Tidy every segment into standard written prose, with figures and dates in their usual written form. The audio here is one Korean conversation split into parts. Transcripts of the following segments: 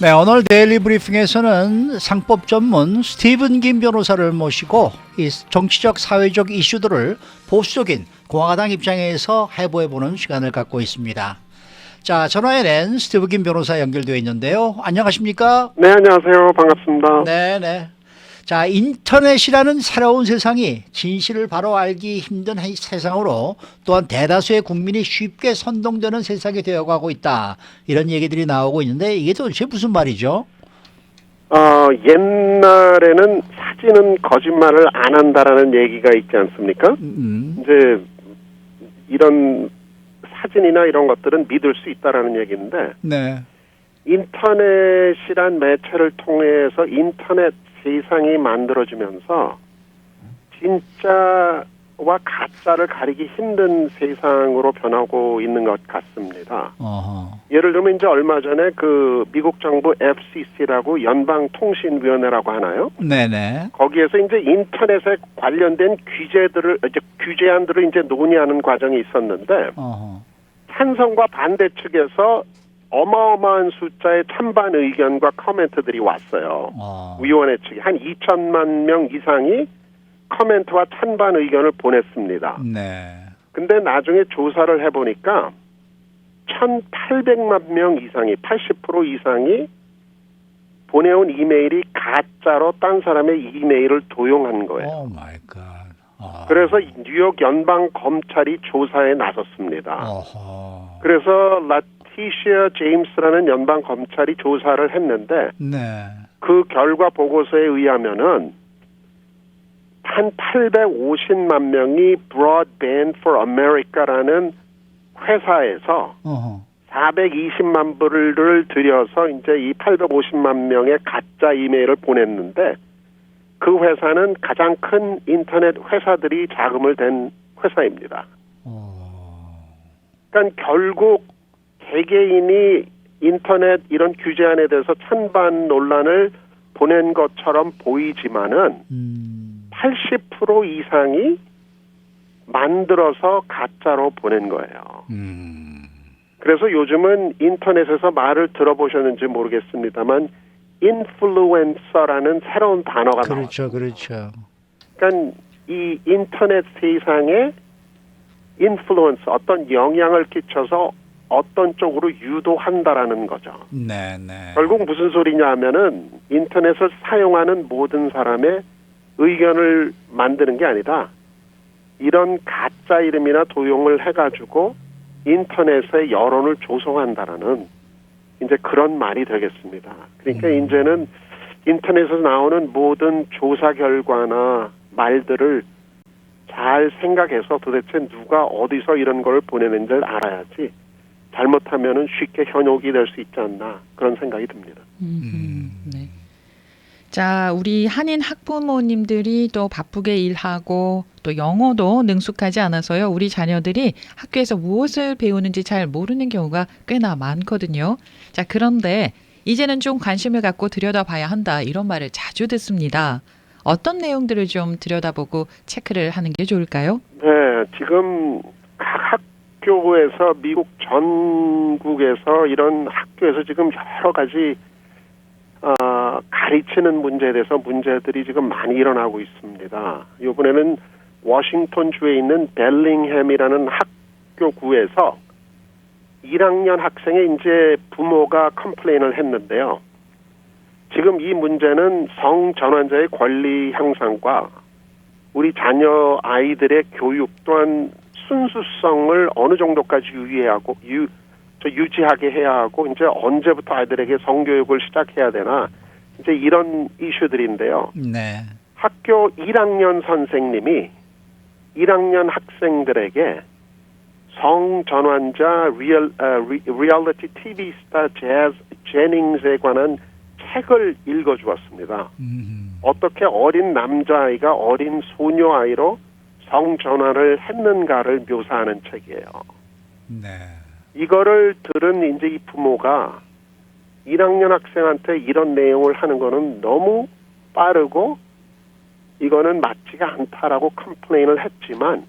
네, 오늘 데일리 브리핑에서는 상법 전문 스티븐 김 변호사를 모시고 이 정치적 사회적 이슈들을 보수적인 공화당 입장에서 해부해보는 시간을 갖고 있습니다. 자, 전화에는 스티븐 김 변호사 연결되어 있는데요. 안녕하십니까? 네, 안녕하세요. 반갑습니다. 네. 자, 인터넷이라는 새로운 세상이 진실을 바로 알기 힘든 세상으로 또한 대다수의 국민이 쉽게 선동되는 세상이 되어가고 있다. 이런 얘기들이 나오고 있는데 이게 도대체 무슨 말이죠? 옛날에는 사진은 거짓말을 안 한다라는 얘기가 있지 않습니까? 이제 이런 사진이나 이런 것들은 믿을 수 있다라는 얘기인데, 네. 인터넷이란 매체를 통해서 인터넷 세상이 만들어지면서 진짜와 가짜를 가리기 힘든 세상으로 변하고 있는 것 같습니다. 어허. 예를 들면 이제 얼마 전에 그 미국 정부 FCC라고 연방통신위원회라고 하나요? 네네. 거기에서 이제 인터넷에 관련된 규제안들을 이제 논의하는 과정이 있었는데, 어허. 찬성과 반대 측에서 어마어마한 숫자의 찬반 의견과 코멘트들이 왔어요. 위원회 측이 한 2천만 명 이상이 코멘트와 찬반 의견을 보냈습니다. 네. 근데 나중에 조사를 해보니까 1,800만 명 이상이 80% 이상이 보내온 이메일이 가짜로 딴 사람의 이메일을 도용한 거예요. 오 마이 갓. 그래서 뉴욕 연방 검찰이 조사에 나섰습니다. 어허. 그래서 라티시아 제임스라는 연방 검찰이 조사를 했는데, 네. 그 결과 보고서에 의하면은 한 850만 명이 Broadband for America라는 회사에서 어허. 420만 불을 들여서 이제 이 850만 명의 가짜 이메일을 보냈는데, 그 회사는 가장 큰 인터넷 회사들이 자금을 댄 회사입니다. 그러니까 결국 개개인이 인터넷 이런 규제안에 대해서 찬반 논란을 보낸 것처럼 보이지만은 80% 이상이 만들어서 가짜로 보낸 거예요. 그래서 요즘은 인터넷에서 말을 들어보셨는지 모르겠습니다만 인플루엔서라는 새로운 단어가 나왔어요. 그렇죠. 그러니까 이 인터넷 세상에 인플루언스, 어떤 영향을 끼쳐서 어떤 쪽으로 유도한다라는 거죠. 네. 결국 무슨 소리냐 하면은 인터넷을 사용하는 모든 사람의 의견을 만드는 게 아니다. 이런 가짜 이름이나 도용을 해가지고 인터넷의 여론을 조성한다라는 이제 그런 말이 되겠습니다. 그러니까 이제는 인터넷에서 나오는 모든 조사 결과나 말들을 잘 생각해서 도대체 누가 어디서 이런 걸 보내는지를 알아야지 잘못하면은 쉽게 현혹이 될 수 있지 않나 그런 생각이 듭니다. 네. 자, 우리 한인 학부모님들이 또 바쁘게 일하고 또 영어도 능숙하지 않아서요. 우리 자녀들이 학교에서 무엇을 배우는지 잘 모르는 경우가 꽤나 많거든요. 자, 그런데 이제는 좀 관심을 갖고 들여다봐야 한다. 이런 말을 자주 듣습니다. 어떤 내용들을 좀 들여다보고 체크를 하는 게 좋을까요? 네, 지금 각 학교에서 미국 전국에서 이런 학교에서 지금 여러 가지 가르치는 문제에 대해서 문제들이 지금 많이 일어나고 있습니다. 이번에는 워싱턴 주에 있는 벨링햄이라는 학교구에서 1학년 학생의 이제 부모가 컴플레인을 했는데요. 지금 이 문제는 성전환자의 권리 향상과 우리 자녀 아이들의 교육 또한 순수성을 어느 정도까지 유지하게 해야 하고 이제 언제부터 아이들에게 성교육을 시작해야 되나 이제 이런 이슈들인데요. 네. 학교 1학년 선생님이 1학년 학생들에게 성전환자 리얼리티 TV 스타 재즈 제닝스에 관한 책을 읽어주었습니다. 어떻게 어린 남자아이가 어린 소녀아이로 성전환을 했는가를 묘사하는 책이에요. 네. 이거를 들은 이제 이 부모가 1학년 학생한테 이런 내용을 하는 거는 너무 빠르고 이거는 맞지가 않다라고 컴플레인을 했지만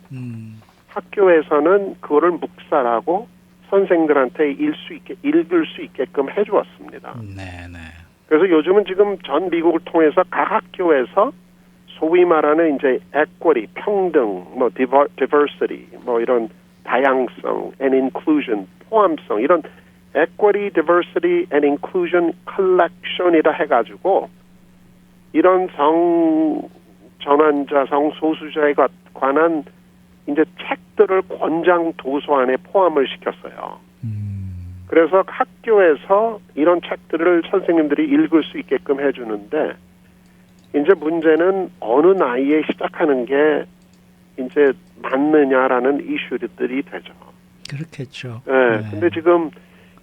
학교에서는 그거를 묵살하고 선생들한테 읽을 수 있게끔 해주었습니다. 네네. 그래서 요즘은 지금 전 미국을 통해서 각 학교에서 소위 말하는 이제 equity, 평등, 뭐 diversity, 뭐 이런 다양성 and inclusion, 포함성 이런 equity, diversity and inclusion collection이라 해가지고 이런 성전환자, 성소수자에 관한 이제 책들을 권장 도서안에 포함을 시켰어요. 그래서 학교에서 이런 책들을 선생님들이 읽을 수 있게끔 해주는데 이제 문제는 어느 나이에 시작하는 게 이제 맞느냐라는 이슈들이 되죠. 그렇겠죠. 네. 네. 근데 지금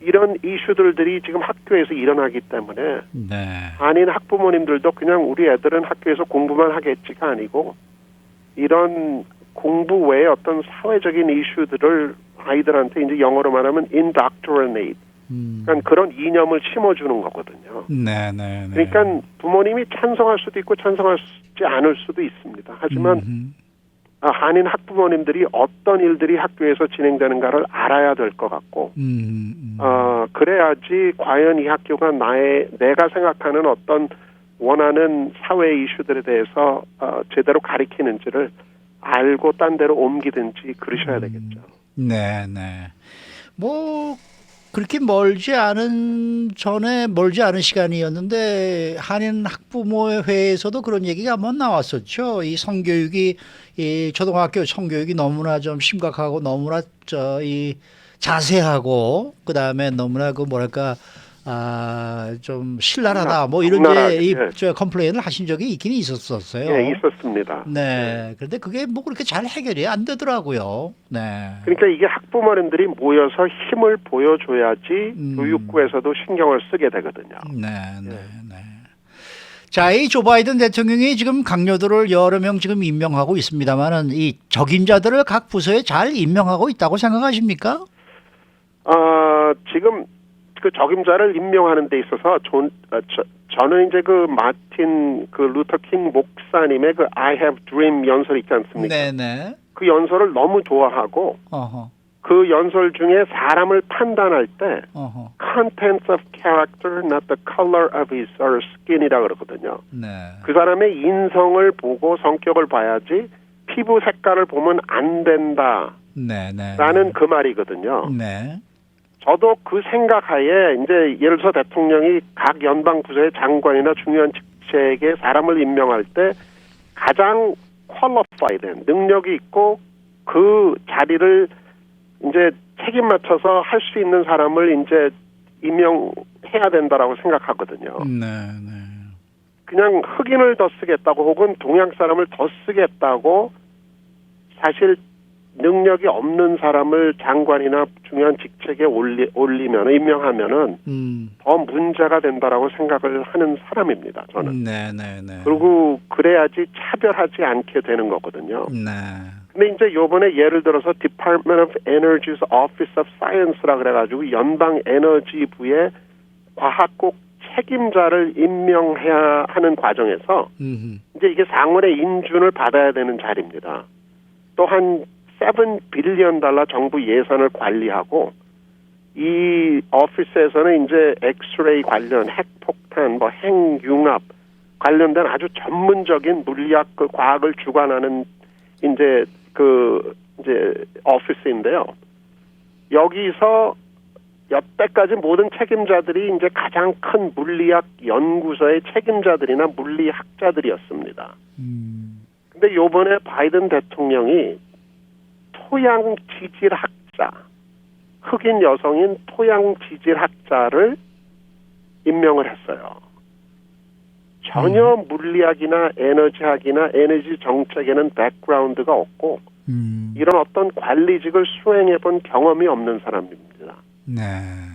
이런 이슈들이 지금 학교에서 일어나기 때문에 네. 한인 학부모님들도 그냥 우리 애들은 학교에서 공부만 하겠지가 아니고 이런 공부 외에 어떤 사회적인 이슈들을 아이들한테 이제 영어로 말하면 indoctrinate, 그러니까 그런 이념을 심어주는 거거든요. 네네. 그러니까 부모님이 찬성할 수도 있고 찬성하지 않을 수도 있습니다. 하지만 한인 학부모님들이 어떤 일들이 학교에서 진행되는가를 알아야 될 것 같고, 그래야지 과연 이 학교가 내가 생각하는 어떤 원하는 사회 이슈들에 대해서 제대로 가리키는지를 알고 딴 데로 옮기든지 그러셔야 되겠죠. 네네. 뭐 그렇게 멀지 않은 시간이었는데 한인 학부모회 회에서도 그런 얘기가 한번 나왔었죠. 이 성교육이 이 초등학교 성교육이 너무나 좀 심각하고 너무나 이 자세하고 그다음에 너무나 그 뭐랄까 좀 신랄하다 뭐 이런 제 컴플레인을 하신 적이 있긴 있었어요. 예, 있었습니다. 네. 그런데 그게 뭐 그렇게 잘 해결이 안 되더라고요. 네. 그러니까 이게 학부모님들이 모여서 힘을 보여줘야지 교육부에서도 신경을 쓰게 되거든요. 네. 자, 이 조 바이든 대통령이 지금 강요들을 여러 명 지금 임명하고 있습니다만은 이 적임자들을 각 부서에 잘 임명하고 있다고 생각하십니까? 지금 그 적임자를 임명하는 데 있어서 저는 이제 그 마틴 그 루터 킹 목사님의 그 I Have Dream 연설 있지 않습니까? 네네. 그 연설을 너무 좋아하고 그 연설 중에 사람을 판단할 때 contents of character, not the color of his or skin이라 그러거든요. 네. 그 사람의 인성을 보고 성격을 봐야지 피부 색깔을 보면 안 된다. 네네. 라는 그 말이거든요. 네. 저도 그 생각하에 이제 예를 들어서 대통령이 각 연방 부서의 장관이나 중요한 직책에 사람을 임명할 때 가장 qualified, 능력이 있고 그 자리를 이제 책임 맞춰서 할 수 있는 사람을 이제 임명해야 된다라고 생각하거든요. 네. 그냥 흑인을 더 쓰겠다고 혹은 동양 사람을 더 쓰겠다고 사실 능력이 없는 사람을 장관이나 중요한 직책에 올리면 임명하면은 더 문제가 된다라고 생각을 하는 사람입니다. 저는. 네. 그리고 그래야지 차별하지 않게 되는 거거든요. 네. 근데 이제 요번에 예를 들어서 Department of Energy's Office of Science라 그래가지고 연방 에너지부의 과학국 책임자를 임명해야 하는 과정에서 이제 이게 상원의 인준을 받아야 되는 자리입니다. 또한 $7 빌리언 정부 예산을 관리하고 이 오피스에서는 이제 엑스레이 관련 핵폭탄, 뭐 핵융합 관련된 아주 전문적인 물리학 그 과학을 주관하는 이제 오피스인데요. 여기서 여태까지 모든 책임자들이 이제 가장 큰 물리학 연구소의 책임자들이나 물리학자들이었습니다. 근데 요번에 바이든 대통령이 토양 지질학자, 흑인 여성인 토양 지질학자를 임명을 했어요. 전혀 물리학이나 에너지학이나 에너지 정책에는 백그라운드가 없고 이런 어떤 관리직을 수행해 본 경험이 없는 사람입니다. 네.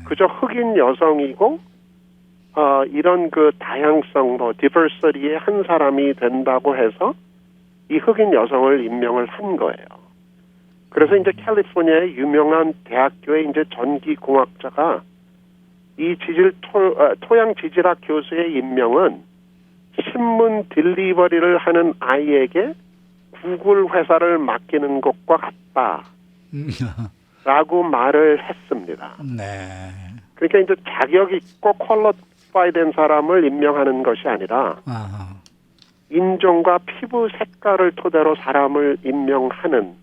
그저 흑인 여성이고 이런 그 다양성, 뭐 디버시티의 한 사람이 된다고 해서 이 흑인 여성을 임명을 한 거예요. 그래서 이제 캘리포니아의 유명한 대학교의 이제 전기공학자가 이 토양 지질학 교수의 임명은 신문 딜리버리를 하는 아이에게 구글 회사를 맡기는 것과 같다. 라고 말을 했습니다. 네. 그러니까 이제 자격이 꼭 퀄리파이 된 사람을 임명하는 것이 아니라 아하. 인종과 피부 색깔을 토대로 사람을 임명하는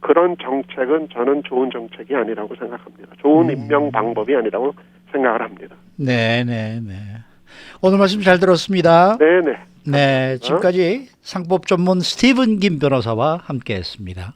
그런 정책은 저는 좋은 정책이 아니라고 생각합니다. 좋은 임명 방법이 아니라고 생각을 합니다. 네, 네, 네. 오늘 말씀 잘 들었습니다. 네네. 네, 지금까지 상법 전문 스티븐 김 변호사와 함께했습니다.